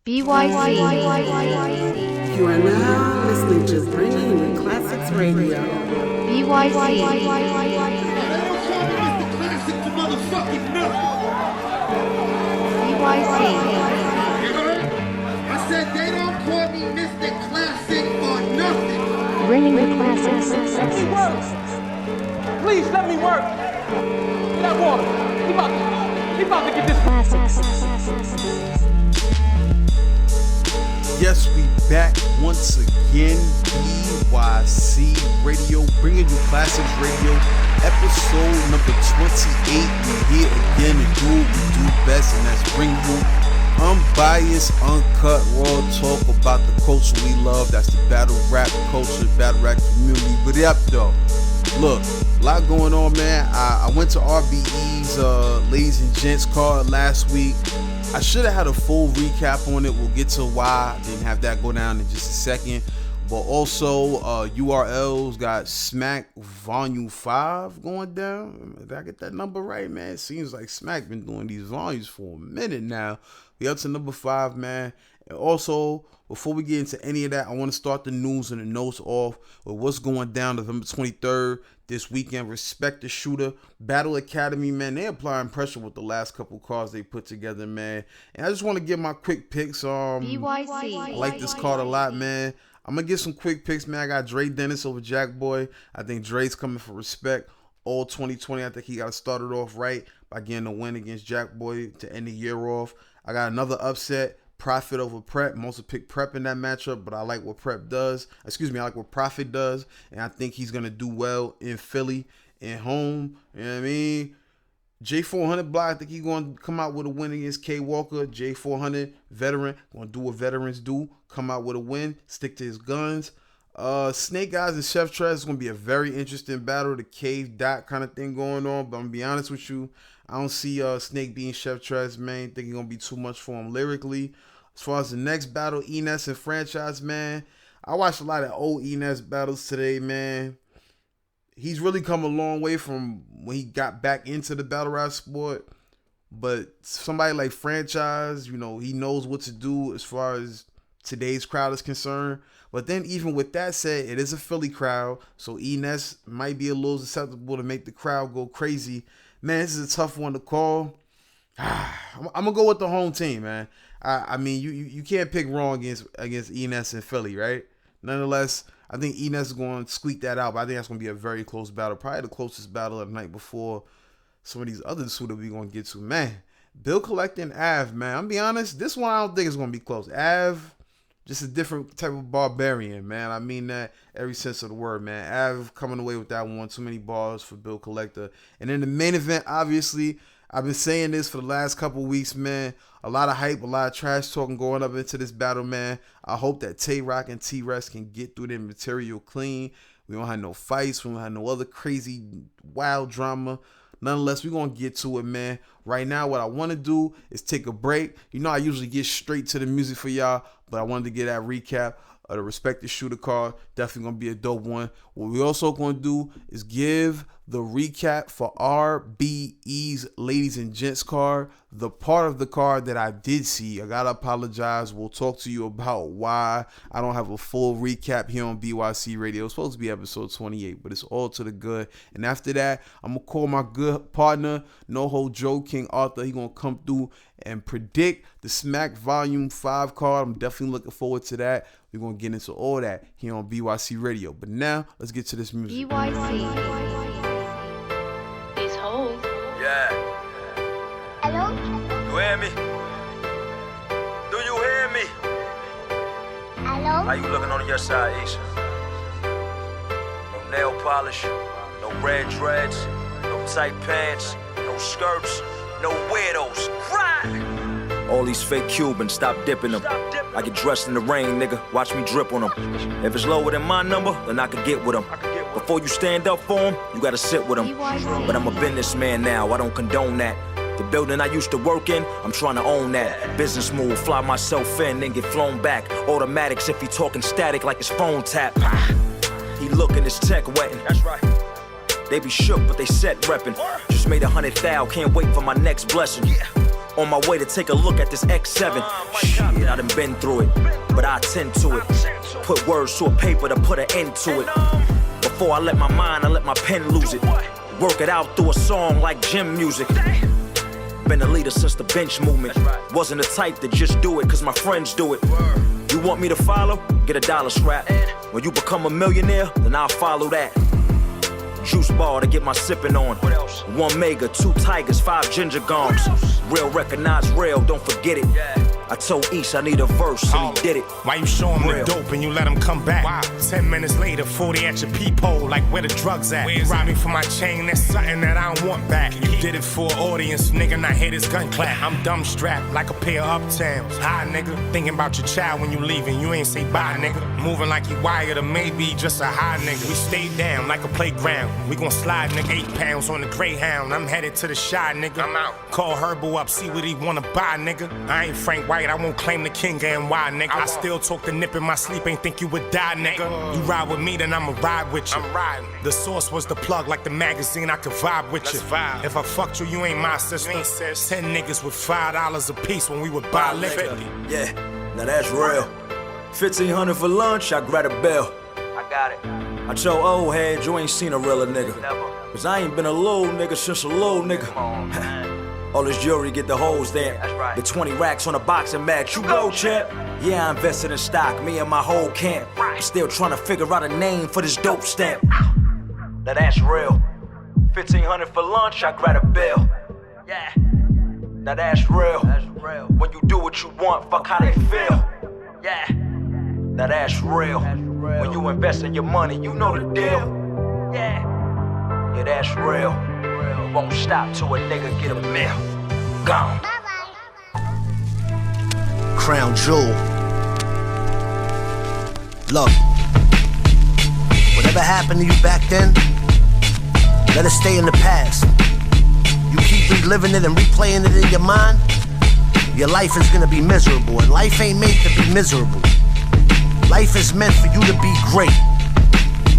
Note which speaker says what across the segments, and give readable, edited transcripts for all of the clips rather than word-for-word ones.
Speaker 1: bYc.
Speaker 2: You are now listening to Bringing the Classics Radio.
Speaker 1: bYc.
Speaker 3: I said they don't call me Mr. Classic for nothing.
Speaker 1: Bringing the classics.
Speaker 4: Let me work. Please let me work. That water. He about to get this
Speaker 1: Classics.
Speaker 5: Yes, we back once again. bYc Radio, bringing you Classics Radio, episode number 28. We're here again to do what we do best, and that's bring you unbiased, uncut, raw talk about the culture we love. That's the battle rap culture, battle rap community. But yep, though, look, a lot going on, man. I went to RBE's Ladies and Gents card last week. I should have had a full recap on it. We'll get to why I didn't have that go down in just a second. But also, URLs got Smack Volume 5 going down. Did I get that number right, man? It seems like Smack been doing these volumes for a minute now. We up to number 5, man. And also, before we get into any of that, I want to start the news and the notes off with what's going down November 23rd this weekend. Respect the Shooter Battle Academy, man. They applying pressure with the last couple cards they put together, man. And I just want to give my quick picks.
Speaker 1: bYc.
Speaker 5: I like this card a lot, man. I'm gonna get some quick picks, man. I got Dre Dennis over Jack Boy. I think Dre's coming for respect all 2020. I think he got started off right by getting a win against Jack Boy to end the year off. I got another upset, Profit over Prep. Most will pick Prep in that matchup, but I like what Prep does. I like what Profit does, and I think he's gonna do well in Philly, in home. You know what I mean? J400 block, I think he's going to come out with a win against K Walker. J400 veteran, going to do what veterans do, come out with a win, stick to his guns. Snake Eyes and Chef Trez is going to be a very interesting battle, the cave dot kind of thing going on. But I'm going to be honest with you, I don't see Snake being Chef Trez, man. I think it's going to be too much for him lyrically. As far as the next battle, Ness and Franchise, man, I watched a lot of old Ness battles today, man. He's really come a long way from when he got back into the battle rap sport. But somebody like Franchise, you know, he knows what to do as far as today's crowd is concerned. But then even with that said, it is a Philly crowd. So Ness might be a little susceptible to make the crowd go crazy. Man, this is a tough one to call. I'm going to go with the home team, man. I mean, you can't pick wrong against Ness and Philly, right? Nonetheless, I think Ness is going to squeak that out, but I think that's going to be a very close battle. Probably the closest battle of the night before some of these other two that we're going to get to. Man, Bill Collector and Av, man. I'm be honest, this one I don't think is going to be close. Av, just a different type of barbarian, man. I mean that every sense of the word, man. Av coming away with that one. Too many bars for Bill Collector. And then the main event, obviously, I've been saying this for the last couple weeks, man. A lot of hype, a lot of trash talking going up into this battle, man. I hope that Tay-Rock and T-Rex can get through their material clean. We don't have no fights. We don't have no other crazy, wild drama. Nonetheless, we're going to get to it, man. Right now, what I want to do is take a break. You know, I usually get straight to the music for y'all, but I wanted to get that recap of the Respect the Shooter card. Definitely going to be a dope one. What we also going to do is give the recap for RBE's Ladies and Gents card. The part of the card that I did see, I gotta apologize. We'll talk to you about why I don't have a full recap here on bYc Radio. It's supposed to be episode 28, but it's all to the good. And after that, I'm gonna call my good partner, No Hold Joe King Arthur. He gonna come through and predict the Smack Volume 5 card. I'm definitely looking forward to that. We're gonna get into all that here on bYc Radio. But now, let's get to this music.
Speaker 1: bYc.
Speaker 6: Yeah.
Speaker 7: Hello?
Speaker 6: You hear me? Do you hear me?
Speaker 7: Hello?
Speaker 6: How you looking on your side, Isha? No nail polish, no red dreads, no tight pants, no skirts, no weirdos. Right!
Speaker 8: All these fake Cubans, stop dipping them. I get dressed in the rain, nigga, watch me drip on them. If it's lower than my number, then I could get with them. Before you stand up for them, you gotta sit with them. But I'm a businessman now, I don't condone that. The building I used to work in, I'm trying to own that. Business move, fly myself in, then get flown back. Automatics if he talking static like his phone tap. He looking his tech wetting.
Speaker 6: That's right.
Speaker 8: They be shook, but they set reppin'. Just made 100,000, can't wait for my next blessing. On my way to take a look at this X7. Shit, I done been through it, but I attend to it. Put words to a paper to put an end to it. Before I let my mind, I let my pen lose it. Work it out through a song like gym music. Been a leader since the bench movement. Wasn't the type to just do it cause my friends do it. You want me to follow? Get a dollar scrap. When you become a millionaire, then I'll follow that. Juice bar to get my sippin' on. 1 mega, 2 tigers, 5 ginger gongs. Real recognize real, don't forget it. I told East I need a verse, and he did it.
Speaker 9: Why you show him the dope and you let him come back? Wow. 10 minutes later, 40 at your peephole, like where the drugs at? You robbed me for my chain, that's something that I don't want back. You did it for an audience, nigga, not hear this gun clap. I'm dumb strapped, like a pair of uptowns. Hi, nigga, thinking about your child when you leaving, you ain't say bye, nigga. Moving like you wired or maybe just a high nigga. We stayed down like a playground. We gon' slide, nigga, 8 pounds on the Greyhound. I'm headed to the shy, nigga. I'm out. Call Herbo up, see what he wanna buy, nigga. I ain't Frank White, I won't claim the king and why, nigga. I still talk the nip in my sleep, ain't think you would die, nigga. You ride with me, then I'ma ride with you. I'm riding. The source was the plug, like the magazine, I could vibe with you. Vibe. If I fucked you, you ain't my sister. 10 niggas with $5 a piece when we would buy liquor.
Speaker 8: Yeah, now that's real. 1,500 for lunch, I grab a bell. I got it. I told old head, you ain't seen a realer nigga. Never. Cause I ain't been a little nigga since a little nigga. Come on, man. All this jewelry get the hoes there. That's right. The 20 racks on a boxing match. You go, champ. Yeah, I invested in stock, me and my whole camp. I'm still trying to figure out a name for this dope stamp. Now that's real. 1,500 for lunch, I grab a bill. Yeah. Now that's real. That's real. When you do what you want, fuck how they feel. Yeah. Now that's real. When you invest in your money, you know the deal. Yeah. Yeah, that's real. Won't stop till a nigga get a meal. Gone.
Speaker 10: Crown Jewel. Look, whatever happened to you back then, let it stay in the past. You keep reliving it and replaying it in your mind, your life is gonna be miserable, and life ain't made to be miserable. Life is meant for you to be great.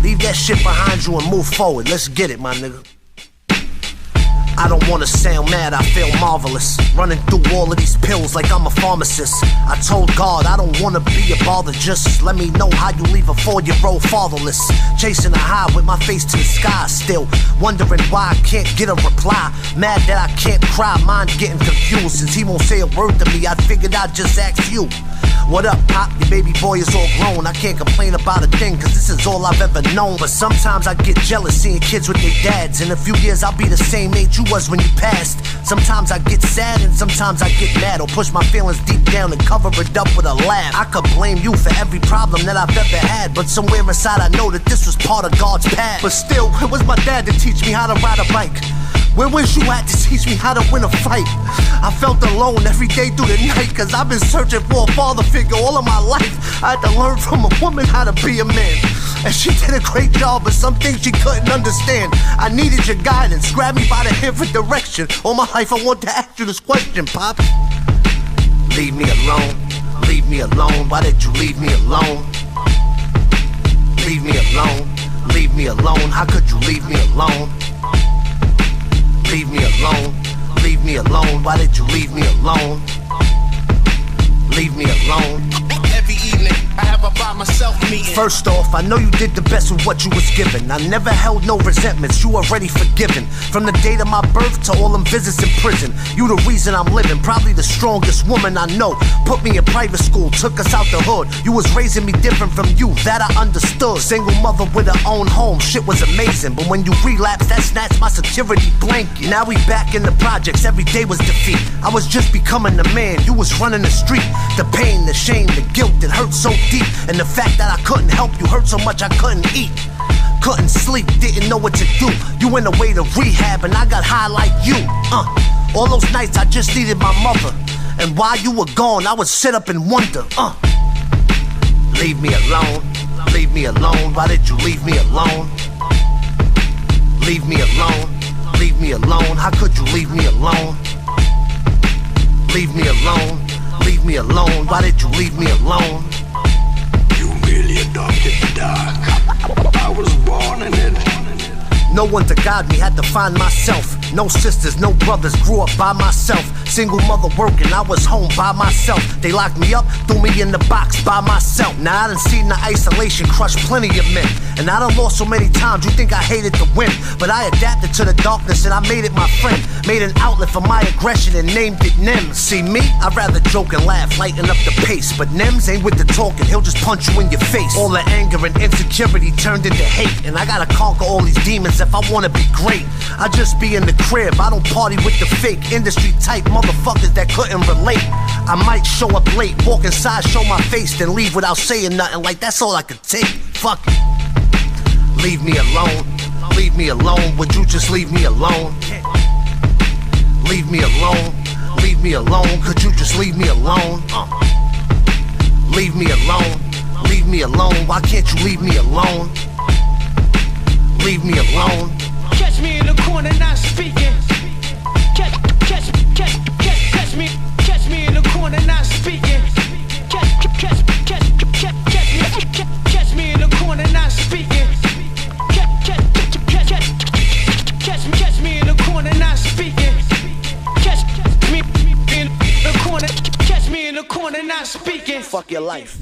Speaker 10: Leave that shit behind you and move forward. Let's get it, my nigga. I don't wanna sound mad, I feel marvelous. Running through all of these pills like I'm a pharmacist. I told God I don't wanna be a bother. Just let me know how you leave a 4-year-old fatherless. Chasing a high with my face to the sky still. Wondering why I can't get a reply. Mad that I can't cry, mind getting confused. Since he won't say a word to me, I figured I'd just ask you. What up, Pop? Your baby boy is all grown. I can't complain about a thing, cause this is all I've ever known. But sometimes I get jealous seeing kids with their dads. In a few years I'll be the same age you was when you passed. Sometimes I get sad and sometimes I get mad, or push my feelings deep down and cover it up with a laugh. I could blame you for every problem that I've ever had, but somewhere inside I know that this was part of God's path. But still, where was my dad to teach me how to ride a bike? Where was you at to teach me how to win a fight? I felt alone every day through the night, cause I've been searching for a father figure all of my life. I had to learn from a woman how to be a man, and she did a great job, but some things she couldn't understand. I needed your guidance, grab me by the hand for direction. All my life I want to ask you this question, Pop. Leave me alone, leave me alone. Why did you leave me alone? Leave me alone, leave me alone. How could you leave me alone? Leave me alone, leave me alone. Why did you leave me alone? Leave me alone.
Speaker 11: Every evening, I have a by myself meeting.
Speaker 10: First off, I know you did the best with what you was given. I never held no resentments, you already forgiven. From the date of my birth to all them visits in prison, you the reason I'm living, probably the strongest woman I know. Put me in private school, took us out the hood. You was raising me different from you, that I understood. Single mother with her own home, shit was amazing. But when you relapsed, that snatched my security blanket. Now we back in the projects, every day was defeat. I was just becoming the man, you was running the street. The pain, the shame, the guilt, it hurt so deep. And the fact that I couldn't help you hurt so much I couldn't eat. Couldn't sleep, didn't know what to do. You went away to rehab and I got high like you. All those nights I just needed my mother. And while you were gone, I would sit up and wonder. Leave me alone, leave me alone. Why did you leave me alone? Leave me alone, leave me alone. How could you leave me alone? Leave me alone, leave me alone. Why did you leave me alone?
Speaker 11: You really adopted the dark. I was born in it.
Speaker 10: No one to guide me, had to find myself. No sisters, no brothers, grew up by myself. Single mother working, I was home by myself. They locked me up, threw me in the box by myself. Now I done seen the isolation crush plenty of men. And I done lost so many times, you think I hated to win. But I adapted to the darkness and I made it my friend. Made an outlet for my aggression and named it Nems. See me, I'd rather joke and laugh, lighten up the pace. But Nems ain't with the talking, he'll just punch you in your face. All the anger and insecurity turned into hate. And I gotta conquer all these demons if I wanna be great. I just be in the crib, I don't party with the fake industry type motherfuckers that couldn't relate. I might show up late, walk inside, show my face, then leave without saying nothing, like that's all I could take. Fuck it. Leave me alone, leave me alone, would you just leave me alone? Leave me alone, could you just leave me alone? Leave me alone, why can't you leave me alone? Leave me alone.
Speaker 12: Catch me in the corner not speaking. Catch me in the corner not speaking. Catch me in the corner not speaking. Catch me in the corner not speaking. Catch me in the corner. Catch me in the corner not speaking.
Speaker 10: Fuck your life.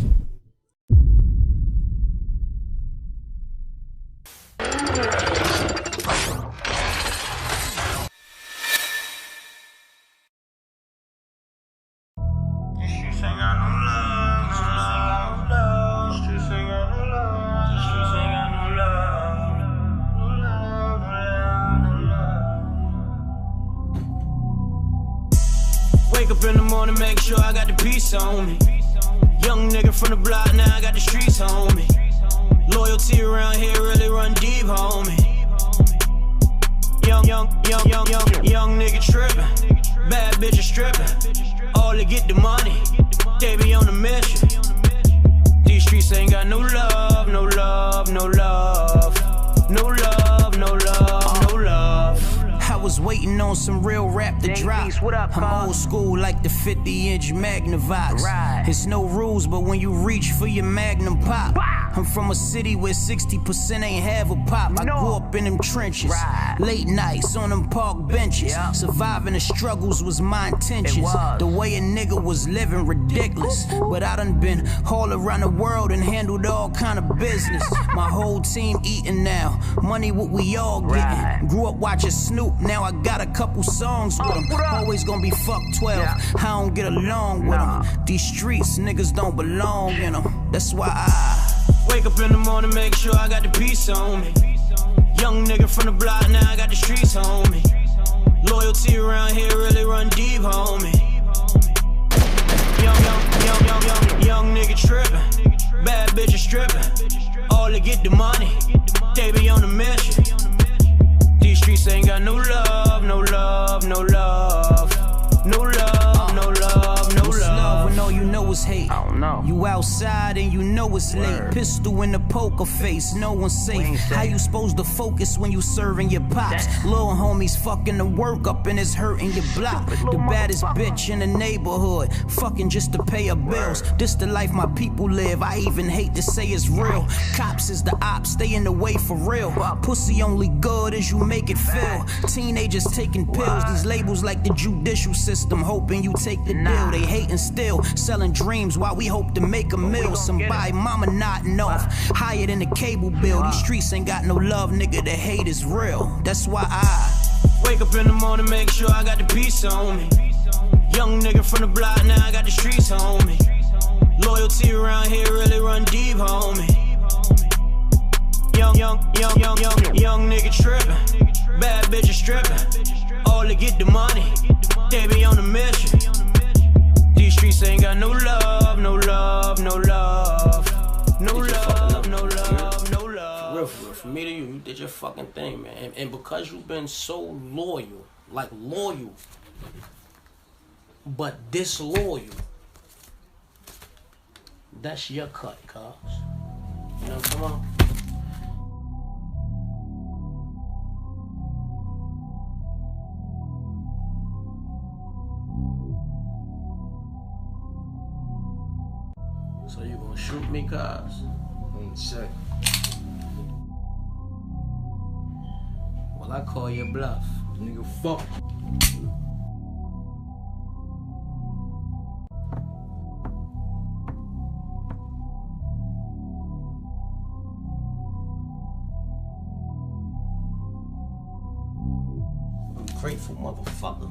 Speaker 12: Wake up in the morning, make sure I got the peace on me. Young nigga from the block, now I got the streets on me. Loyalty around here really run deep, homie. Young nigga trippin', bad bitches strippin', all to get the money, they be on a mission. These streets ain't got no love, no love, no love, no love, no love, no love. I was waiting on some real rap to drop. I'm old school like the 50-inch Magnavox. It's no rules, but when you reach for your Magnum pop. I'm from a city where 60% ain't have a pop. I grew up in them trenches, late nights on them park benches. Surviving the struggles was my intentions. The way a nigga was living ridiculous. But I done been all around the world and handled all kind of business. My whole team eating now, money what we all getting. Grew up watching Snoop, now I got a couple songs with him. Always gonna be fuck 12, I don't get along with them. These streets, niggas don't belong in them. That's why I wake up in the morning, make sure I got the peace on me. Young nigga from the block, now I got the streets on me. Loyalty around here really run deep, homie. Young nigga trippin', bad bitches strippin', all to get the money, they be on a mission. These streets ain't got no love, no love, no love, no love, no love, no love. When all you know is hate. I don't know. You outside and you know it's late. Pistol in the poker face, no one's safe. How you supposed to focus when you serving your pops? Little homies fucking the work up and it's hurting your block. The baddest bitch in the neighborhood, fucking just to pay her bills. This the life my people live, I even hate to say it's real. Cops is the ops, stay in the way for real. Pussy only good as you make it feel. Teenagers taking pills, these labels like the judicial system, hoping you take the deal. They hating still, selling dreams while we hope to make a meal. Somebody mama nodding off, higher than the cable bill. These streets ain't got no love, nigga, the hate is real. That's why I wake up in the morning, make sure I got the peace on me. Young nigga from the block, now I got the streets on me. Loyalty around here really run deep, homie. Young nigga trippin', bad bitches strippin', all to get the money, they be on a mission. These streets ain't got no love, no love, no love, no love, no love, no love.
Speaker 13: For real, from me to you, you did your fucking thing, man. And because you've been so loyal, like loyal, but disloyal, that's your cut, cuz. You know, come on. So you gonna shoot me, cuz?
Speaker 14: Check.
Speaker 13: Well, I call your bluff.
Speaker 3: Nigga, fuck.
Speaker 13: Grateful motherfucker.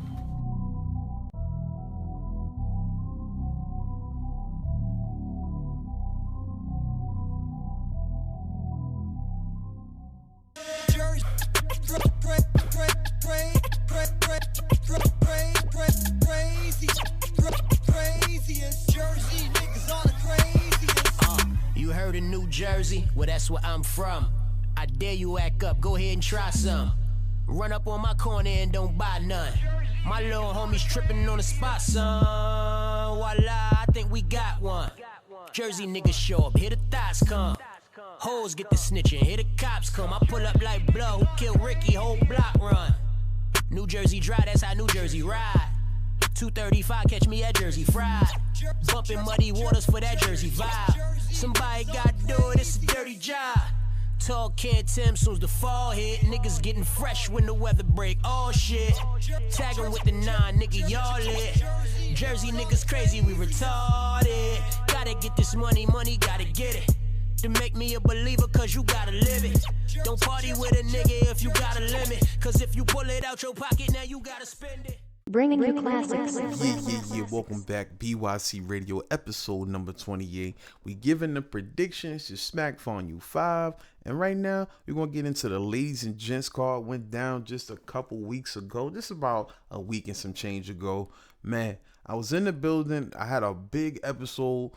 Speaker 12: You heard of New Jersey? Well, that's where I'm from. I dare you act up, go ahead and try some. Run up on my corner and don't buy none. My little homies tripping on the spot, son. Voila, I think we got one. Jersey niggas show up, here the thoughts come. Hoes get the snitching, here the cops come. I pull up like blood, who killed Ricky, whole block run. New Jersey dry, that's how New Jersey ride. 235, catch me at Jersey Fried. Bumping muddy waters for that Jersey vibe. Somebody gotta do it, it's a dirty job. Tall can Tim, soon's the fall hit. Niggas getting fresh when the weather break. Oh shit. Tagging with the 9, nigga, y'all lit. Jersey niggas crazy, we retarded. Gotta get this money, money, gotta get it. To make me a believer, cause you gotta live it. Don't party with a nigga if you got a limit. Cause if you pull it out your pocket, now you gotta spend it.
Speaker 1: Bringing you classics.
Speaker 5: Yeah. Welcome back. bYc Radio episode number 28. We giving the predictions to Smack Volume 5. And right now, we're going to get into the Ladies and Gents card. Went down just a couple weeks ago. Just about a week and some change ago. Man, I was in the building. I had a big episode,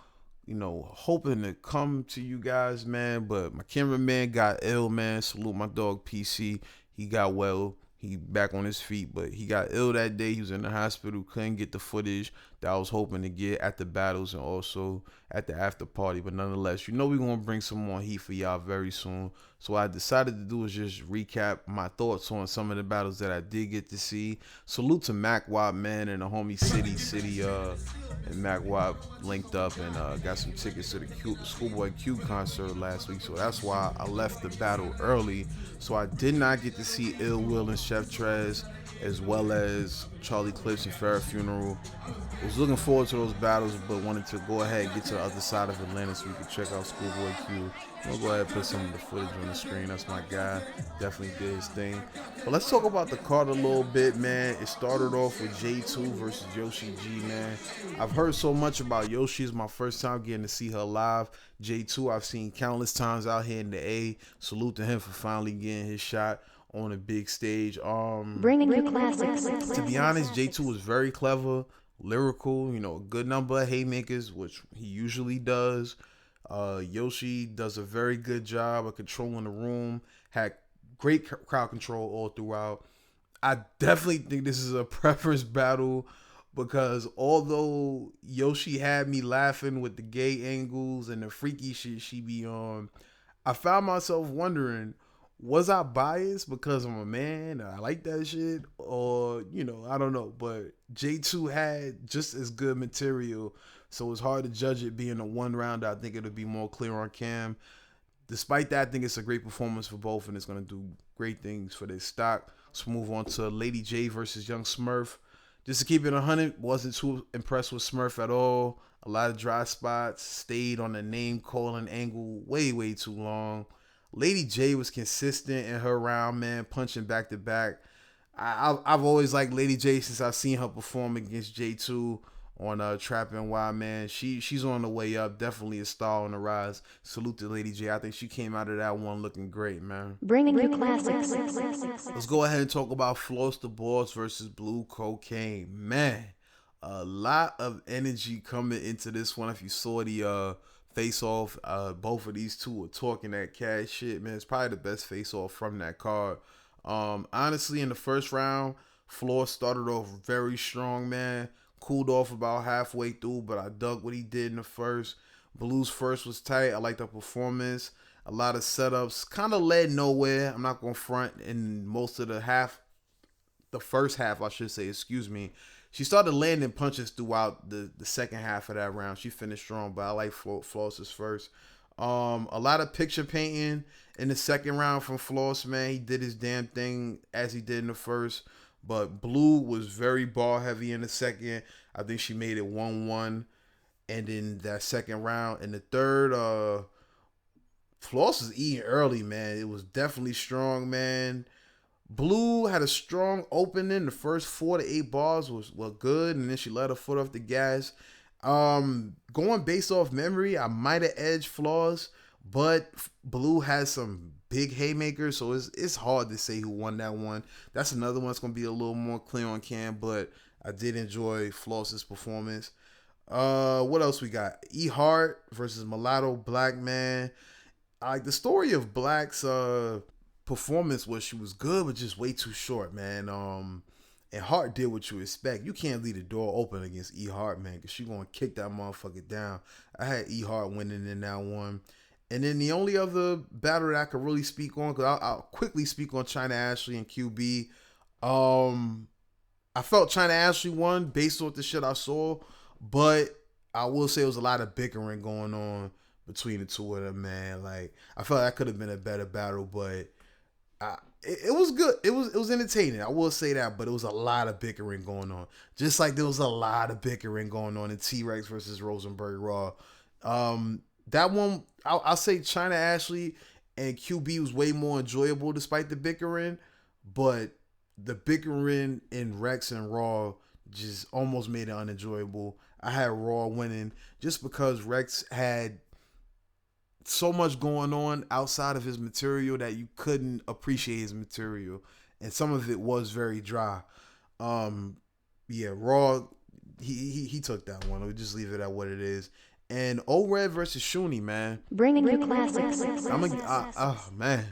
Speaker 5: hoping to come to you guys, man. But my cameraman got ill, man. Salute my dog PC. He got well. He back on his feet, but he got ill that day. He was in the hospital, couldn't get the footage that I was hoping to get at the battles and also at the after party. But nonetheless, we're going to bring some more heat for y'all very soon. So what I decided to do is just recap my thoughts on some of the battles that I did get to see. Salute to Mac Wop, man, and the homie City, and Mac Wop linked up and got some tickets to the Schoolboy Q concert last week. So that's why I left the battle early. So I did not get to see Ill Will and Chef Trez, as well as Charlie Clips and Farrah Funeral. I was looking forward to those battles, but wanted to go ahead and get to the other side of Atlanta so we could check out Schoolboy Q. I'll go ahead and put some of the footage on the screen. That's my guy. Definitely did his thing. But let's talk about the card a little bit, man. It started off with J2 versus Yoshi G, man. I've heard so much about Yoshi. It's my first time getting to see her live. J2 I've seen countless times out here in the A. Salute to him for finally getting his shot on a big stage.
Speaker 1: Bringing you classics.
Speaker 5: To be honest, J2 was very clever, lyrical, a good number of haymakers, which he usually does. Yoshi does a very good job of controlling the room, had great crowd control all throughout. I definitely think this is a preference battle because although Yoshi had me laughing with the gay angles and the freaky shit she be on, I found myself wondering, was I biased because I'm a man and I like that shit? Or, I don't know. But J2 had just as good material, so it's hard to judge it being a one round. I think it'll be more clear on cam. Despite that, I think it's a great performance for both, and it's going to do great things for their stock. Let's move on to Lady J versus Young Smurf. Just to keep it 100, wasn't too impressed with Smurf at all. A lot of dry spots, stayed on the name calling angle way too long. Lady J was consistent in her round, man, punching back to back. I've always liked Lady J since I've seen her perform against J2 on Trap NY, man. She's on the way up, definitely a star on the rise. Salute to Lady J. I think she came out of that one looking great, man.
Speaker 1: Bringing you classics.
Speaker 5: Let's go ahead and talk about Floss the Boss versus Blue Cocaine, man. A lot of energy coming into this one. If you saw the face off, both of these two were talking that cash shit, man. It's probably the best face off from that card. Honestly, in the first round, Floss started off very strong, man. Cooled off about halfway through, but I dug what he did in the first. Blue's first was tight. I liked the performance. A lot of setups. Kind of led nowhere. I'm not going to front in most of the first half, I should say, excuse me. She started landing punches throughout the second half of that round. She finished strong, but I like Floss's first. A lot of picture painting in the second round from Floss, man. He did his damn thing as he did in the first. But Blue was very ball heavy in the second. I think she made it 1-1. And in that second round, in the third, Floss was eating early, man. It was definitely strong, man. Blue had a strong opening. The first 4 to 8 bars were good, and then she let her foot off the gas. Going based off memory, I might have edged Floss, but Blue has some big haymakers, so it's hard to say who won that one. That's another one that's gonna be a little more clear on cam, but I did enjoy Floss's performance. What else we got? E Hart versus Mulatto Black Man. Like the story of Black's performance was she was good, but just way too short, man. And Hart did what you expect. You can't leave the door open against E Hart, man, because she gonna kick that motherfucker down. I had E Hart winning in that one. And then the only other battle that I could really speak on, because I'll quickly speak on China Ashley and QB. I felt China Ashley won based on the shit I saw, but I will say it was a lot of bickering going on between the two of them, man. Like, I felt that could have been a better battle, but it was good. It was entertaining. I will say that, but it was a lot of bickering going on. Just like there was a lot of bickering going on in T-Rex versus Rosenberg Raw. That one, I'll say China Ashley and QB was way more enjoyable despite the bickering, but the bickering in Rex and Raw just almost made it unenjoyable. I had Raw winning just because Rex had so much going on outside of his material that you couldn't appreciate his material, and some of it was very dry. Raw, he took that one. We'll just leave it at what it is. And O-Red versus Shuni, man.
Speaker 1: Bringing you classics.
Speaker 5: Man.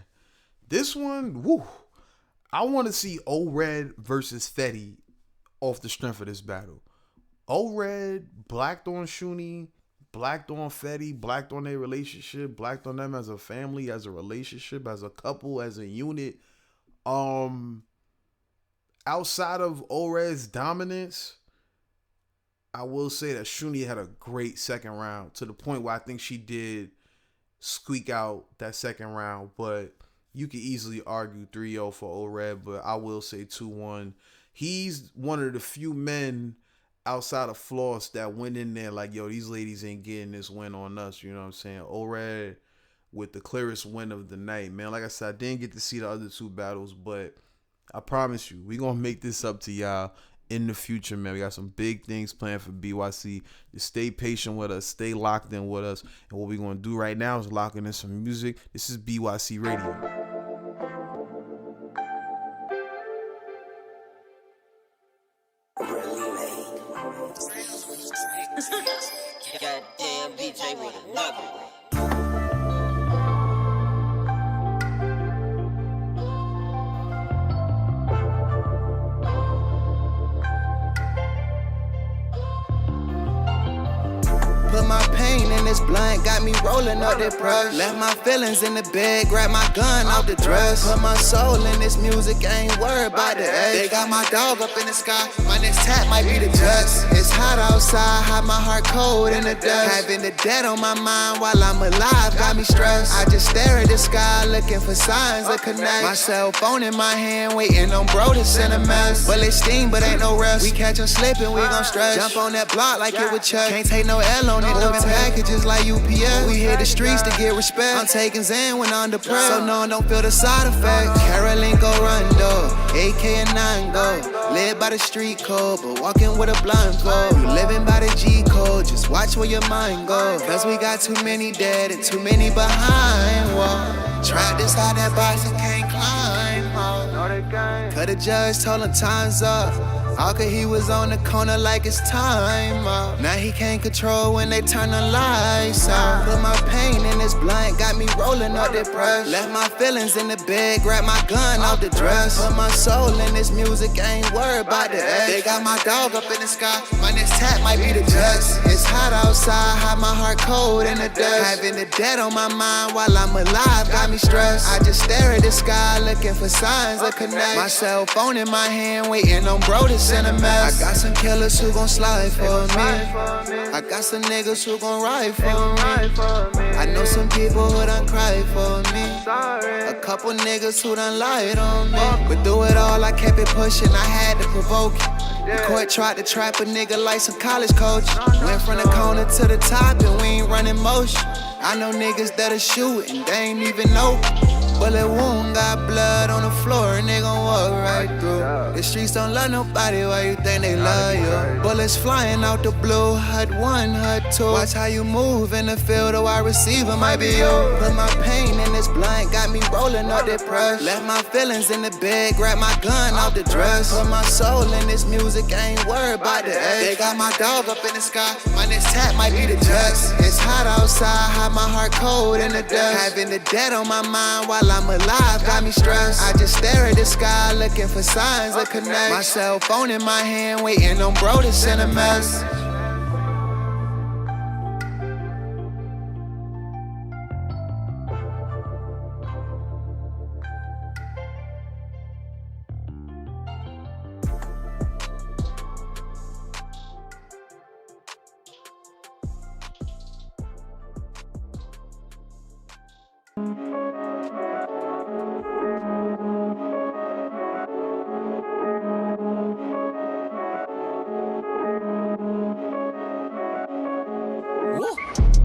Speaker 5: This one, woo. I want to see O-Red versus Fetty off the strength of this battle. O-Red blacked on Shuni, blacked on Fetty, blacked on their relationship, blacked on them as a family, as a relationship, as a couple, as a unit. Outside of O-Red's dominance, I will say that Shuni had a great second round to the point where I think she did squeak out that second round, but you could easily argue 3-0 for O-Red, but I will say 2-1. He's one of the few men outside of Floss that went in there like, yo, these ladies ain't getting this win on us, you know what I'm saying? O-Red with the clearest win of the night, man. Like I said, I didn't get to see the other two battles, but I promise you, we gonna make this up to y'all in the future, man. We got some big things planned for bYc. Just stay patient with us, stay locked in with us, and what we're gonna do right now is lock in some music. This is bYc Radio.
Speaker 14: Goddamn DJ with another one.
Speaker 15: Put my pain in this blunt, got me rolling up that brush. Left my feelings in the bed, grab my gun out the dress. Put my soul in this music, I ain't worried about the edge. They got my dog up in the sky, my next tap might be the just. It's hot outside, hide my heart cold in the dust. Having the dead on my mind while I'm alive, got me stressed. I just stare at the sky, looking for signs of connect. My cell phone in my hand, waiting on bro to send a mess. Bullets sting, but ain't no rest. We catch 'em slipping, we gon' stress. Jump on that block like it was Chuck. Can't take no L on it, living packages like UPS. We hit the streets to get respect. I'm taking Xan when I'm depressed, so no, don't feel the side effects. Carolinko Rondo, AK and 9 go. Live by the street code, but walking with a blindfold. You living by the G code, just watch where your mind goes. Cause we got too many dead and too many behind. Whoa. Tried to start that box and can't climb. Cause the judge told him time's up. All cause he was on the corner like it's time up. Now he can't control when they turn the lights out. Put my pain in this blunt, got me rolling up that brush. Left my feelings in the bed, grab my gun out the dress. Put my soul in this music, I ain't worried about the edge. They got my dog up in the sky, my next tap might be the just. It's hot outside, hide my heart cold in the dust. Having the dead on my mind while I'm alive, got me stressed. I just stare at the sky, looking for signs of connect. My cell phone in my hand, waiting on bro to this in a mess. I got some killers who gon' slide for me. I got some niggas who gon' ride for me. I know some people who done cried for me. A couple niggas who done lied on me. But through it all, I kept it pushing, I had to provoke it. The court tried to trap a nigga like some college coach. Went from the corner to the top and we ain't running motion. I know niggas that'll shoot and they ain't even know. Bullet wound got blood on the floor and they gon' walk right through. The streets don't love nobody, why you think they love you? Bullets flying out the blue, HUD 1, HUD 2. Watch how you move in the field, or I receiver might be you. Put my pain in this blunt, got me rolling up that press. Left my feelings in the bed, grab my gun out the dress. Put my soul in this music, I ain't worried about the edge. They got my dog up in the sky, my next tap might be the Jets. It's hot outside, hide my heart cold in the dust. Having the dead on my mind while I'm alive, got me stressed. I just stare at the sky, looking for signs of connect. My cell phone in my hand, waiting on bro to send a mess.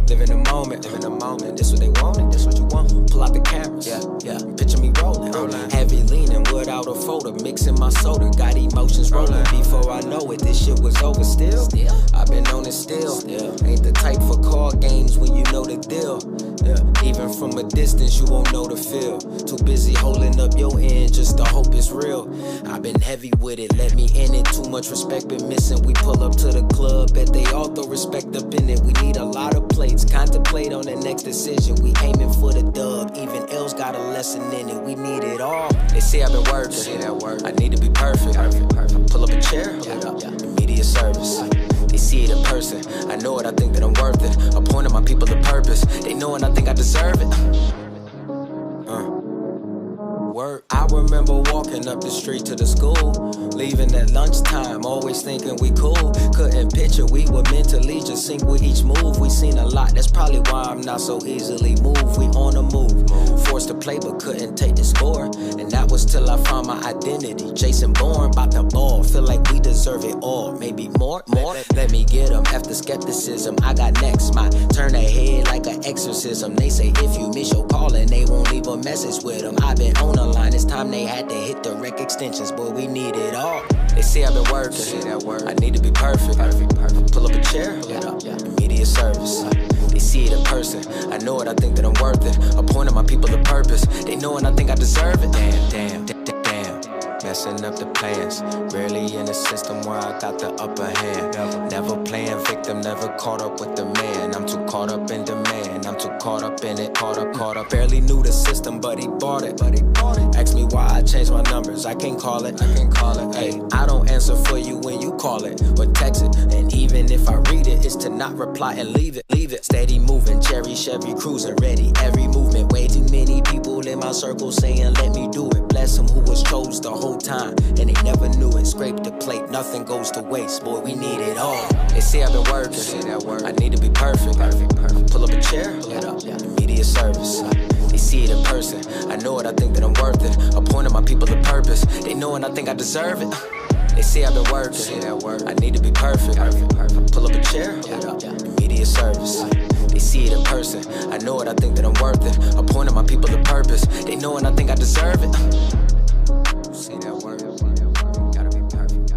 Speaker 12: Live in the moment, this what they wanted, this what you want. Pull out the cameras, yeah. Picture me rolling. Heavy leaning, wood out a folder, mixing my soda, got emotions rolling. Before I know it, this shit was over still. I've been on it still. Ain't the type for card games when you know the deal. Even from a distance, you won't know the feel. Too busy holding up your end just to hope it's real. I've been heavy with it, let me in it. Too much respect been missing. We pull up to the club, bet they all throw respect up in it. We need a lot of plates, contemplate on the next decision. We aiming for the dub, even L's got a lesson in it. We need it all. They say I've been working, I need to be perfect. Pull up a chair, immediate service. They see it in person, I know it, I think that I'm worth it. Appointing my people to purpose, they know and I think I deserve it. Word. I remember walking up the street to the school, leaving at lunchtime, always thinking we cool. Couldn't picture we were mentally just sync with each move. We seen a lot, that's probably why I'm not so easily moved. We on the move, forced to play but couldn't take the score. And that was till I found my identity. Jason Bourne, bout the ball, feel like we deserve it all. Maybe more. Let me get them after skepticism. I got next, my turn ahead like an exorcism. They say if you miss your call and they won't leave a message with them. I've been on the line, it's time they had to hit the rec extensions, boy, we need it all. They say I've been working, I need to be perfect. Pull up a chair, immediate service. They see it in person, I know it, I think that I'm worth it. Appointing my people to purpose, they know and I think I deserve it. Damn, messing up the plans. Rarely in a system where I got the upper hand. Never playing victim, never caught up with the man. I'm too caught up in demand, I'm too caught up in it. Caught up. Barely knew the system, but he bought it. Ask me why I changed my numbers, I can't call it. Hey, I don't answer for you when you call it or text it. And even if I read it, it's to not reply and leave it. Steady moving, cherry Chevy cruising, ready every movement. Way too many people in my circle saying let me do it. Bless him who was chose the whole time and they never knew it. Scrape the plate, nothing goes to waste, boy, we need it all. They say I've been working, I need to be perfect. Pull up a chair, immediate service. They see it in person, I know it, I think that I'm worth it. Appointing my people to purpose, they know and I think I deserve it. They say I've been working, I need to be perfect. Pull up a chair, immediate service. They see it in person, I know it, I think that I'm worth it. Appointing my people to purpose, they know and I think I deserve it. See that word? Gotta be perfect.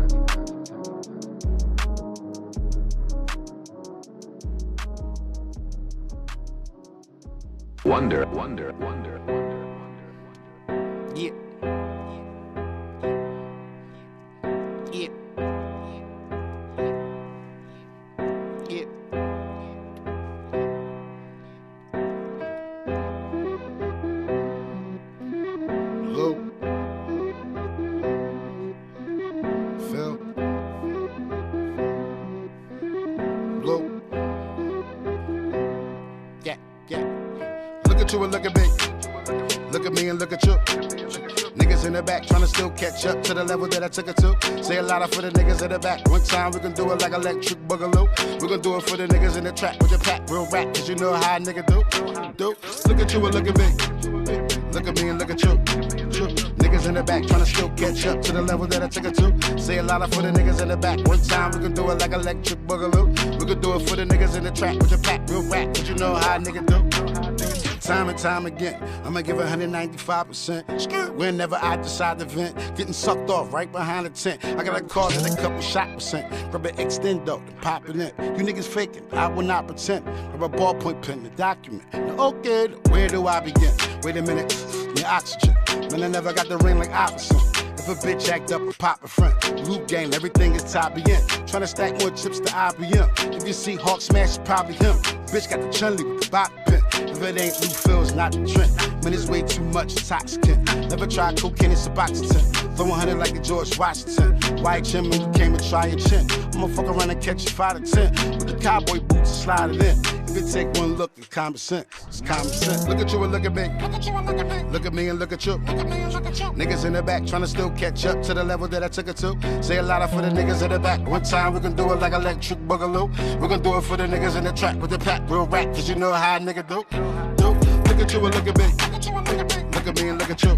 Speaker 16: Wonder.
Speaker 12: Yeah.
Speaker 16: Look at me and look at you. Niggas in the back trying to still catch up to the level that I took it to. Say a lot for the niggas in the back. One time we can do it like electric boogaloo. We gon' do it for the niggas in the track with the pack, real rap, cause you know how a nigga do. Look at you and look at me. Look at me and look at you. Niggas in the back trying to still catch up to the level that I took it to. Say a lot for the niggas in the back. One time we can do it like electric boogaloo. We can do it for the niggas in the track with the pack, real rap, cause you know how a nigga do. Time and time again, I'ma give 195%. Whenever I decide to vent, getting sucked off right behind the tent. I got a call that a couple shot percent. Grab an extendo to pop it in. You niggas faking, I will not pretend. Grab a ballpoint pen to document. Now, okay, where do I begin? Wait a minute, your oxygen. Man, I never got the ring like Iverson. If a bitch act up, pop a friend. Loot game, everything is top end. Tryna stack more chips to IBM. If you see Hawk smash, it's probably him. Bitch got the chun-li with the bop pin. If it ain't Lou Phil's, not the trend. Man, it's way too much intoxicant. Never tried cocaine, it's Suboxytine. Throw 100 like the George Washington. White Jim and you came and try your chin. I'ma fuck around and catch you 5 to 10. With the cowboy boots and slide it in. If it take one look, it's common sense. It's common sense. Look at you and look at me. Look at you and look at me. Look at me and look at you. Look at me and look at you. Niggas in the back trying to still catch up to the level that I took it to. Say a lot for the niggas in the back. One time we can do it like electric boogaloo. We can do it for the niggas in the track with the pack, real rap, cause you know how a nigga do. Look at you and look at me. Look at me and look at you.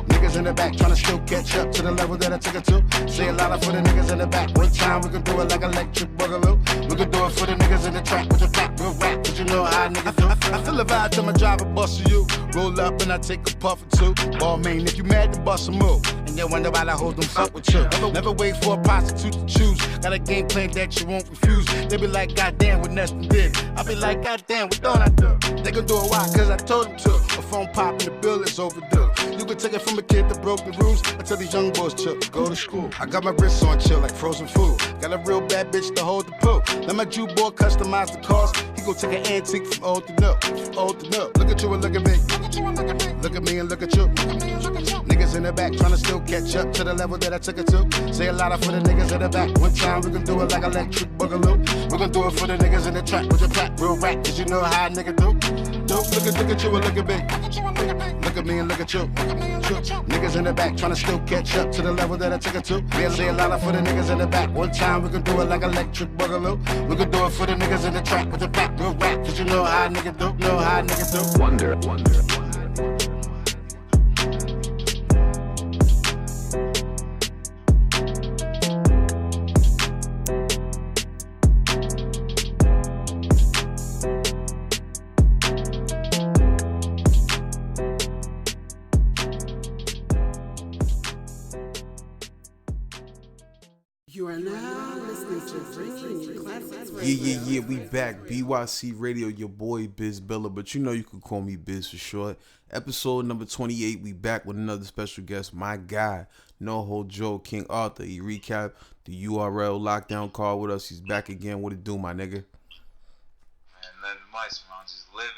Speaker 16: Niggas in the back trying to still catch up to the level that I took it to. Say a lot for the niggas in the back. One time we can do it like electric boogaloo. We can do it for the niggas in the track with the pack, real rap, cause you know how a nigga do. I feel a vibe till my driver bust you. Roll up and I take a puff or two. Ball main, if you mad, then bust a move. And you wonder why I hold them fuck with you. Never wait for a prostitute to choose. Got a game plan that you won't refuse. They be like, goddamn, what Ness did. I be like, goddamn, what don't I do? They gon' do it why? Cause I told them to. A phone pop and the bill is overdue. You can take it from a kid that broke the rules. I tell these young boys chill, go to school. I got my wrists on chill like frozen food. Got a real bad bitch to hold the pool. Let my Jew boy customize the cars. He gon' take an antique from old to new. From old to new. Look at you and look at me. Look at you and look at me. Look at me and look at you. Look at me and look at you. Niggas in the back trying to still catch up to the level that I took it to. Say a lot for the niggas in the back. One time we can do it like electric boogaloo. We can do it for the niggas in the track with the pack, real rap, cause you know how a nigga do. Look at you and look at me. Look at me and look at you. Niggas in the back trying to still catch up to the level that I took it to. We'll say a lot for the niggas in the back. One time we can do it like electric boogaloo. We can do it for the niggas in the track with the pack, real rap, cause you know how a nigga do. Know how a nigga do. Wonder.
Speaker 2: You are now listening to Bringing Classics.
Speaker 5: Yeah, we back. bYc Radio, your boy Biz Billa, but you know you can call me Biz for short. Episode number 28, we back with another special guest, my guy, No Hold Joe, King Arthur. He recapped the URL lockdown call with us. He's back again. What it do, my nigga?
Speaker 17: Man, nothing much, man. I'm just living.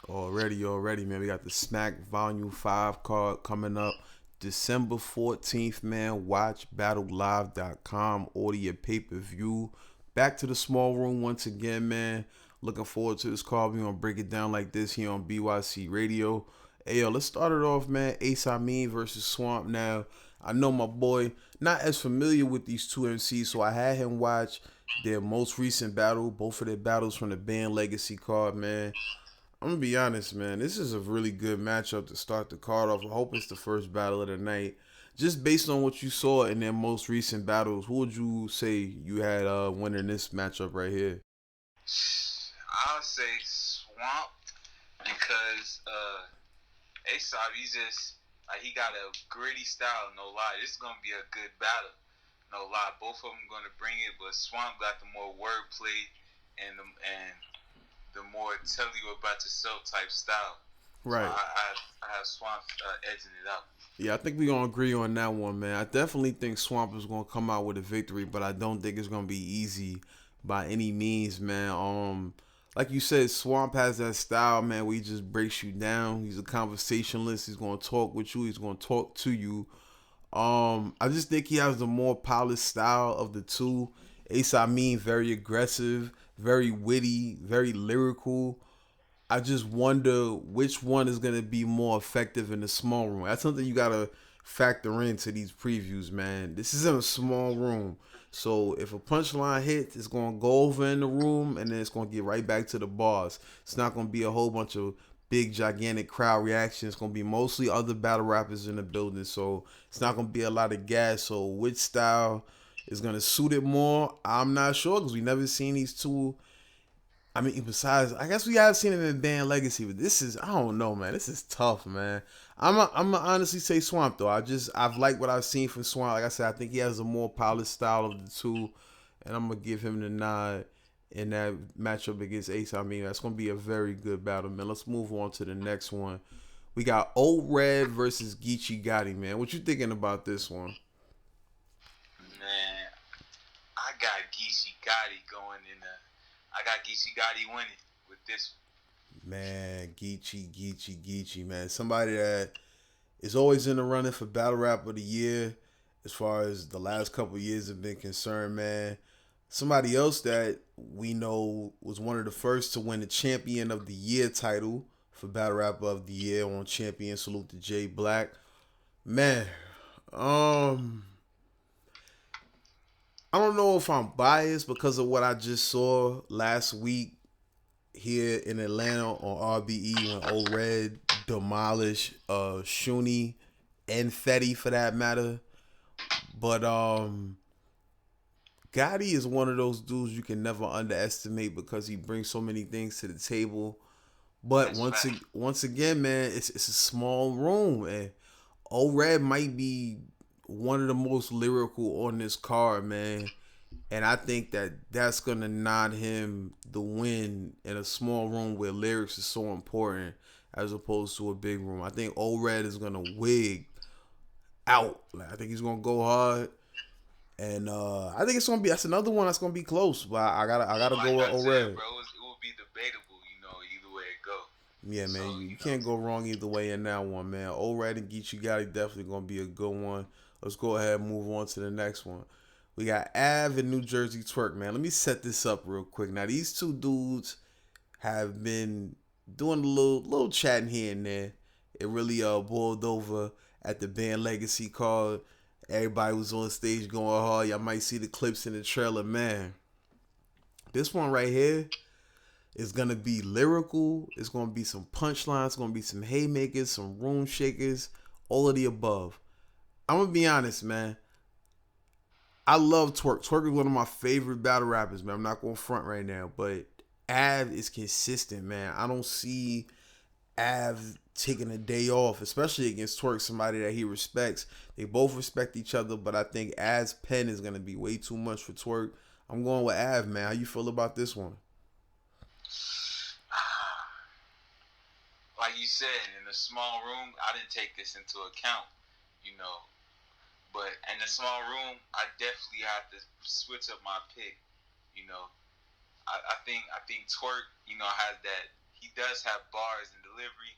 Speaker 5: Already, man. We got the Smack Volume 5 card coming up December 14th, man. Watch battlelive.com. Order your pay-per-view. Back to the small room once again, man. Looking forward to this call. We're going to break it down like this here on bYc Radio. Hey, yo, let's start it off, man. Ace Amin versus Swamp. Now, I know my boy not as familiar with these two MCs, so I had him watch their most recent battle, both of their battles from the Band Legacy card, man. I'm going to be honest, man. This is a really good matchup to start the card off. I hope it's the first battle of the night. Just based on what you saw in their most recent battles, who would you say you had winning this matchup right here?
Speaker 17: I would say Swamp because A$AP, he's just, like, he got a gritty style, no lie. This is going to be a good battle, no lie. Both of them going to bring it, but Swamp got the more wordplay and the more tell you about yourself type style.
Speaker 5: Right.
Speaker 17: So I have Swamp edging it out.
Speaker 5: Yeah, I think we're going to agree on that one, man. I definitely think Swamp is going to come out with a victory, but I don't think it's going to be easy by any means, man. Like you said, Swamp has that style, man, where he just breaks you down. He's a conversationalist. He's going to talk with you. He's going to talk to you. I just think he has the more polished style of the two. Ace Amin, very aggressive, very witty, very lyrical. I just wonder which one is going to be more effective in the small room. That's something you got to factor into these previews, man. This is in a small room. So if a punchline hits, it's going to go over in the room and then it's going to get right back to the bars. It's not going to be a whole bunch of big, gigantic crowd reaction. It's going to be mostly other battle rappers in the building. So it's not going to be a lot of gas. So which style is going to suit it more? I'm not sure because we never seen these two. I mean, besides, I guess we have seen it in Band Legacy, but this is, I don't know, man. This is tough, man. I'm gonna honestly say Swamp though. I've liked what I've seen from Swamp. Like I said, I think he has a more polished style of the two, and I'm gonna give him the nod in that matchup against Ace. I mean, that's gonna be a very good battle, man. Let's move on to the next one. We got Old Red versus Geechee Gotti, man. What you thinking about this one?
Speaker 17: Man, I got Geechee Gotti going in the. I got Geechee Gotti winning with this one.
Speaker 5: Man, Geechee, man. Somebody that is always in the running for Battle Rap of the Year as far as the last couple of years have been concerned, man. Somebody else that we know was one of the first to win the Champion of the Year title for Battle Rap of the Year on Champion. Salute to Jay Black. Man, I don't know if I'm biased because of what I just saw last week here in Atlanta on RBE when Old Red demolished Shuni and Fetty for that matter. But Gotti is one of those dudes you can never underestimate because he brings so many things to the table. But once again, man, it's a small room, and Old Red might be one of the most lyrical on this card, man. And I think that's going to nod him the win in a small room where lyrics is so important as opposed to a big room. I think Old Red is going to wig out. Like, I think he's going to go hard. And I think it's going to be, that's another one that's going to be close. But I gotta go with Old Red.
Speaker 17: Bro, it will be debatable, either way it go.
Speaker 5: Yeah, man, you can't go wrong either way in that one, man. Old Red and Geechee Gotti definitely going to be a good one. Let's go ahead and move on to the next one. We got Av and New Jersey Twerk, man. Let me set this up real quick. Now, these two dudes have been doing a little chatting here and there. It really boiled over at the Band Legacy card. Everybody was on stage going hard. Y'all might see the clips in the trailer, man. This one right here is going to be lyrical. It's going to be some punchlines. It's going to be some haymakers, some room shakers, all of the above. I'm going to be honest, man. I love Twerk. Twerk is one of my favorite battle rappers, man. I'm not going to front right now, but Av is consistent, man. I don't see Av taking a day off, especially against Twerk, somebody that he respects. They both respect each other, but I think Av's pen is going to be way too much for Twerk. I'm going with Av, man. How you feel about this one?
Speaker 17: Like you said, in a small room, I didn't take this into account, But in a small room, I definitely have to switch up my pick, I think Twerk, has that. He does have bars and delivery,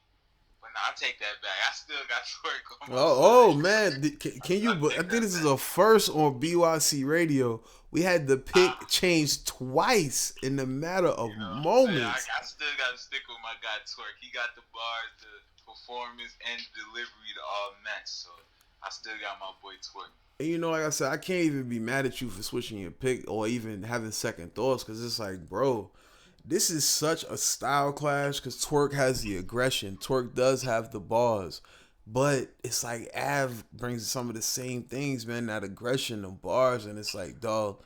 Speaker 17: but I take that back. I still got Twerk on my
Speaker 5: Oh man, can you? I think this is a first on bYc Radio. We had the pick changed twice in the matter of moments.
Speaker 17: Man, I still got to stick with my guy Twerk. He got the bars, the performance, and delivery to all match. So I still got my boy Twerk.
Speaker 5: And like I said, I can't even be mad at you for switching your pick or even having second thoughts because it's like, bro, this is such a style clash because Twerk has the aggression. Twerk does have the bars. But it's like Av brings some of the same things, man, that aggression, the bars, and it's like, dog,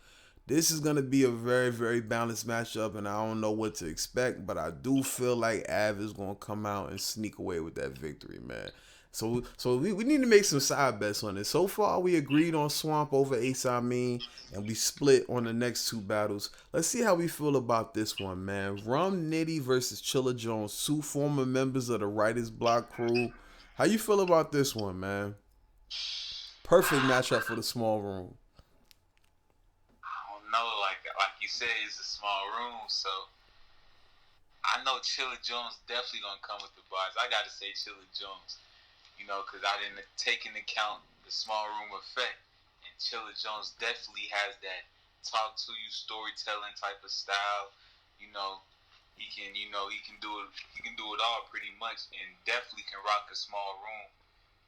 Speaker 5: this is going to be a very, very balanced matchup, and I don't know what to expect, but I do feel like Av is going to come out and sneak away with that victory, man. So we need to make some side bets on this. So far, we agreed on Swamp over Ace Amin, and we split on the next two battles. Let's see how we feel about this one, man. Rum Nitty versus Chilla Jones, two former members of the Writer's Block crew. How you feel about this one, man? Perfect matchup for the small room.
Speaker 17: I don't know, like you said, it's a small room, so I know Chilla Jones definitely gonna come with the bars. I gotta say Chilla Jones, because I didn't take into account the small room effect, and Chilla Jones definitely has that talk to you storytelling type of style, he can, you know, he can do it all pretty much, and definitely can rock a small room,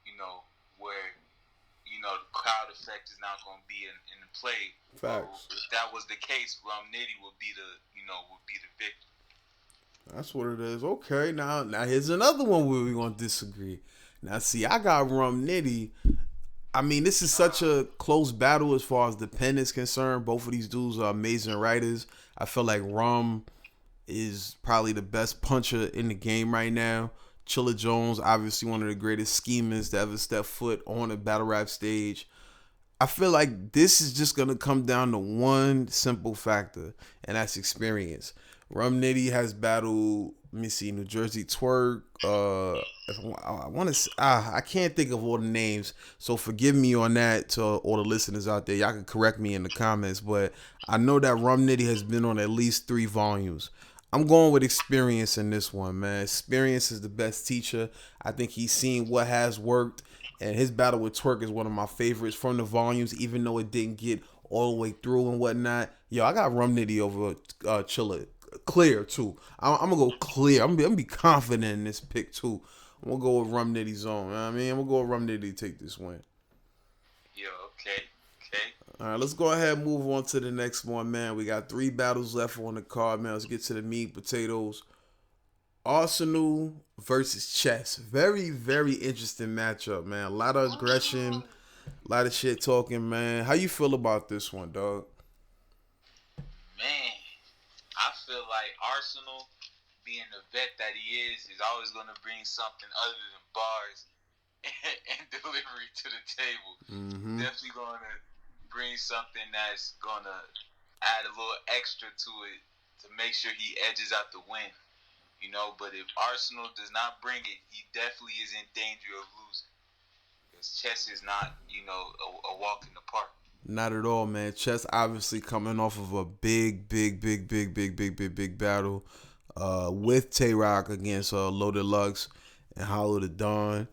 Speaker 17: you know, where, you know, the crowd effect is not going to be in the play.
Speaker 5: Facts.
Speaker 17: If that was the case, Rum Nitty would be the victor.
Speaker 5: That's what it is. Okay, now here's another one where we're gonna disagree. Now, see, I got Rum Nitty. I mean, this is such a close battle as far as the pen is concerned. Both of these dudes are amazing writers. I feel like Rum is probably the best puncher in the game right now. Chilla Jones, obviously one of the greatest schemers to ever step foot on a battle rap stage. I feel like this is just gonna come down to one simple factor, and that's experience. Rum Nitty has battled, let me see, New Jersey Twerk. I can't think of all the names, so forgive me on that to all the listeners out there. Y'all can correct me in the comments, but I know that Rum Nitty has been on at least 3 volumes. I'm going with experience in this one, man. Experience is the best teacher. I think he's seen what has worked, and his battle with Twerk is one of my favorites from the volumes, even though it didn't get all the way through and whatnot. Yo, I got Rum Nitty over Chilla. Clear too. I'm gonna go clear. I'm gonna be confident in this pick too. I'm gonna go with Rum Nitty's on. You know what I mean, I'm gonna go with Rum Nitty to take this win.
Speaker 17: Yo, okay.
Speaker 5: All right, let's go ahead and move on to the next one, man. We got 3 battles left on the card, man. Let's get to the meat potatoes. Arsonal versus Chess. Very, very interesting matchup, man. A lot of aggression, a lot of shit talking, man. How you feel about this one, dog?
Speaker 17: Man, I feel like Arsonal, being the vet that he is always going to bring something other than bars and delivery to the table.
Speaker 5: Mm-hmm.
Speaker 17: Definitely going to bring something that's going to add a little extra to it to make sure he edges out the win. You know, but if Arsonal does not bring it, he definitely is in danger of losing. Because Chess is not, you know, a walk in the park.
Speaker 5: Not at all, man. Chess obviously coming off of a big battle with Tay-Rock against Loaded Lux and Hollow the Dawn.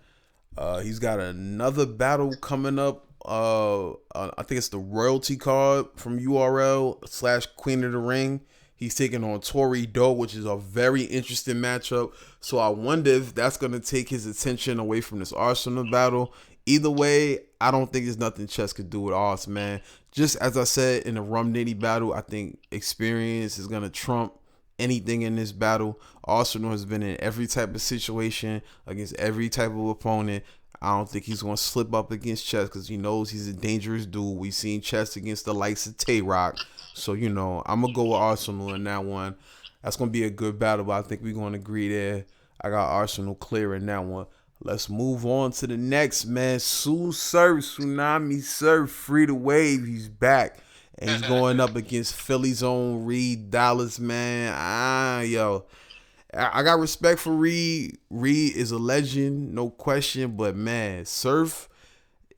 Speaker 5: He's got another battle coming up. I think it's the royalty card from URL/Queen of the Ring. He's taking on Tori Doe, which is a very interesting matchup. So I wonder if that's going to take his attention away from this Arsonal battle. Either way, I don't think there's nothing Chess could do with Ars, man. Just as I said in the Rum Nitty battle, I think experience is going to trump anything in this battle. Arsonal has been in every type of situation against every type of opponent. I don't think he's going to slip up against Chess because he knows he's a dangerous dude. We've seen Chess against the likes of Tay-Rock. So, you know, I'm going to go with Arsonal in that one. That's going to be a good battle, but I think we're going to agree there. I got Arsonal clear in that one. Let's move on to the next, man. Tsunami Surf, Free the Wave. He's back. And he's going up against Philly's own Reed Dollars, man. Yo. I got respect for Reed. Reed is a legend, no question. But, man, Surf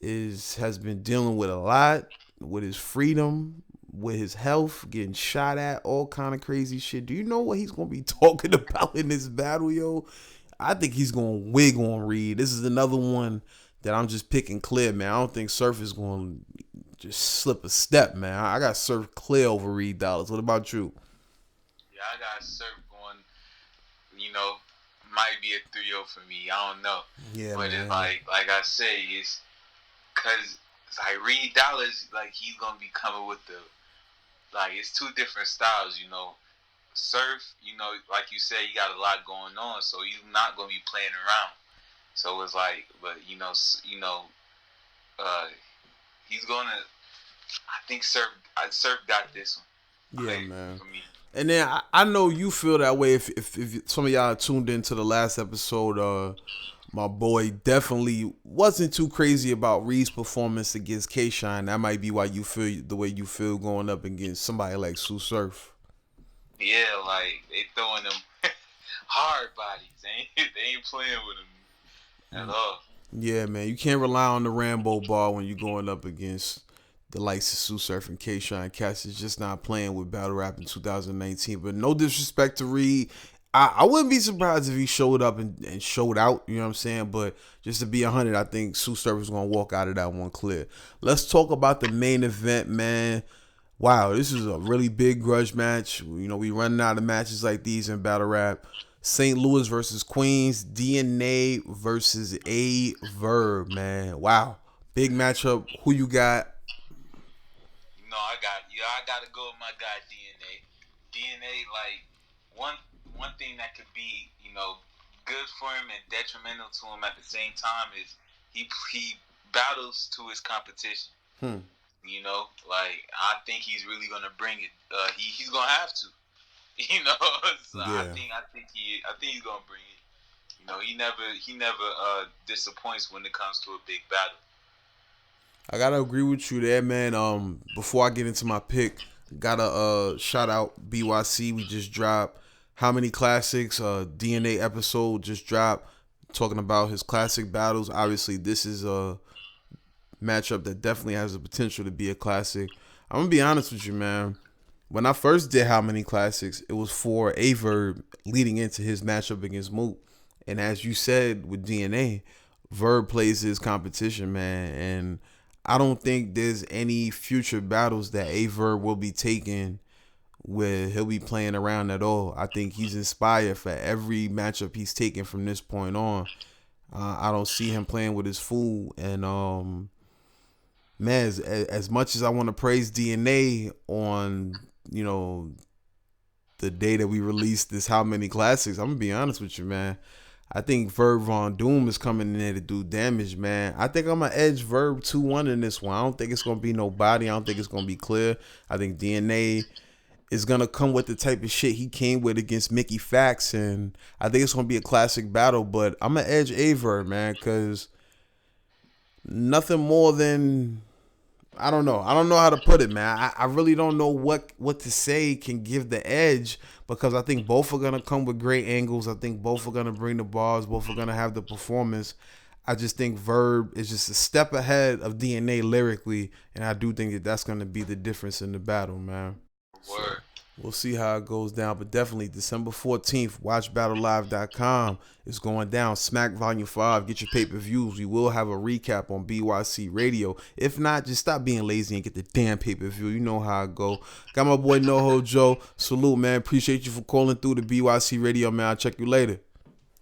Speaker 5: has been dealing with a lot, with his freedom, with his health, getting shot at, all kind of crazy shit. Do you know what he's going to be talking about in this battle, yo? I think he's going to wig on Reed. This is another one that I'm just picking clear, man. I don't think Surf is going to just slip a step, man. I got Surf clear over Reed Dollars. What about you?
Speaker 17: Yeah, I got Surf going, you know, might be a 3-0 for me. I don't know.
Speaker 5: Yeah,
Speaker 17: but
Speaker 5: man.
Speaker 17: It's like I say, it's because it's like Reed Dollars, like he's going to be coming with it's 2 different styles, you know. Surf, you know, like you said, you got a lot going on, so you're not gonna be playing around. So it's like, but he's gonna. I think Surf got this one.
Speaker 5: Yeah, man. For me. And then I know you feel that way. If some of y'all tuned into the last episode, my boy definitely wasn't too crazy about Reed's performance against K-Shine. That might be why you feel the way you feel going up against somebody like Sue Surf.
Speaker 17: Yeah, like they throwing them hard bodies. They ain't playing with them at all.
Speaker 5: Yeah, man, you can't rely on the Rambo bar when you're going up against the likes of Sue Surf and K-Shine. Cass is just not playing with battle rap in 2019. But no disrespect to Reed. I wouldn't be surprised if he showed up and showed out, you know what I'm saying? But just to be 100, I think Sue Surf is going to walk out of that one clear. Let's talk about the main event, man. Wow, this is a really big grudge match. You know, we running out of matches like these in battle rap. St. Louis versus Queens, DNA versus A Verb, man. Wow, big matchup. Who you got?
Speaker 17: No, I gotta go with my guy DNA. DNA, like one thing that could be, you know, good for him and detrimental to him at the same time is he battles to his competition. You know, like I think he's really gonna bring it. He's gonna have to. You know, so
Speaker 5: Yeah.
Speaker 17: I think he's gonna bring it. You know, he never disappoints when it comes to a big battle.
Speaker 5: I gotta agree with you there, man. Before I get into my pick, gotta shout out bYc. We just dropped How Many Classics, DNA episode just dropped, talking about his classic battles. Obviously, this is a matchup that definitely has the potential to be a classic. I'm gonna be honest with you, man. When I first did How Many Classics, it was for A Verb leading into his matchup against Moot. And as you said with DNA, Verb plays his competition, man. And I don't think there's any future battles that A Verb will be taking where he'll be playing around at all. I think he's inspired for every matchup he's taken from this point on. I don't see him playing with his fool. And man, as much as I want to praise DNA on, you know, the day that we released this How Many Classics, I'm gonna be honest with you, man. I think Verb Von Doom is coming in there to do damage, man. I think I'm gonna edge Verb 2-1 in this one. I don't think it's gonna be nobody. I don't think it's gonna be clear. I think DNA is gonna come with the type of shit he came with against Mickey Fax, and I think it's gonna be a classic battle. But I'm gonna edge A Verb, man, because nothing more than, I don't know how to put it, man. I really don't know what to say can give the edge, because I think both are gonna come with great angles. I think both are gonna bring the bars. Both are gonna have the performance. I just think Verb is just a step ahead of DNA lyrically, and I do think that that's gonna be the difference in the battle, man.
Speaker 17: Word.
Speaker 5: We'll see how it goes down, but definitely December 14th, watchbattlelive.com is going down. Smack Volume 5, get your pay-per-views. We will have a recap on bYc Radio. If not, just stop being lazy and get the damn pay-per-view. You know how it go. Got my boy NoHo Joe. Salute, man. Appreciate you for calling through the bYc Radio, man. I'll check you later.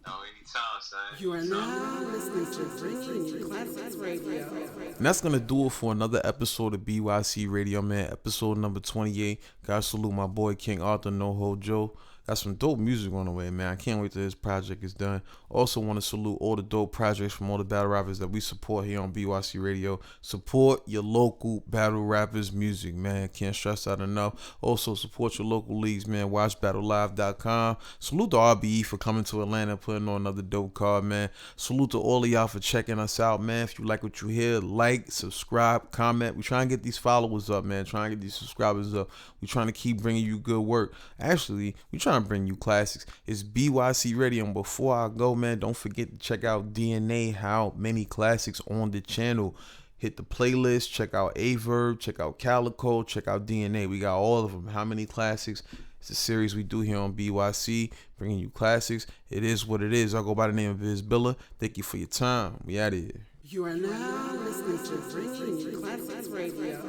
Speaker 17: No, anytime, son.
Speaker 2: You are now listening to Bringing Classics Radio.
Speaker 5: And that's going to do it for another episode of bYc Radio, man. Episode number 28. Gotta salute my boy King Arthur, NoHo Joe. Got some dope music on the way, man. I can't wait till this project is done. Also want to salute all the dope projects from all the battle rappers that we support here on bYc Radio. Support your local battle rappers' music, man. Can't stress that enough. Also support your local leagues, man. WatchBattleLive.com. Salute to RBE for coming to Atlanta and putting on another dope card, man. Salute to all of y'all for checking us out, man. If you like what you hear, like, subscribe, comment. We trying to get these followers up, man. Trying to get these subscribers up. We trying to keep bringing you good work. Actually, we trying to bring you classics. It's bYc Radio. And before I go, man, don't forget to check out DNA How Many Classics on the channel. Hit the playlist, check out A Verb, check out Calico, check out DNA. We got all of them. How Many Classics? It's a series we do here on bYc, bringing you classics. It is what it is. I go by the name of Isbilla. Thank you for your time. We out of here.
Speaker 2: You are now listening to Bringing Classics Radio.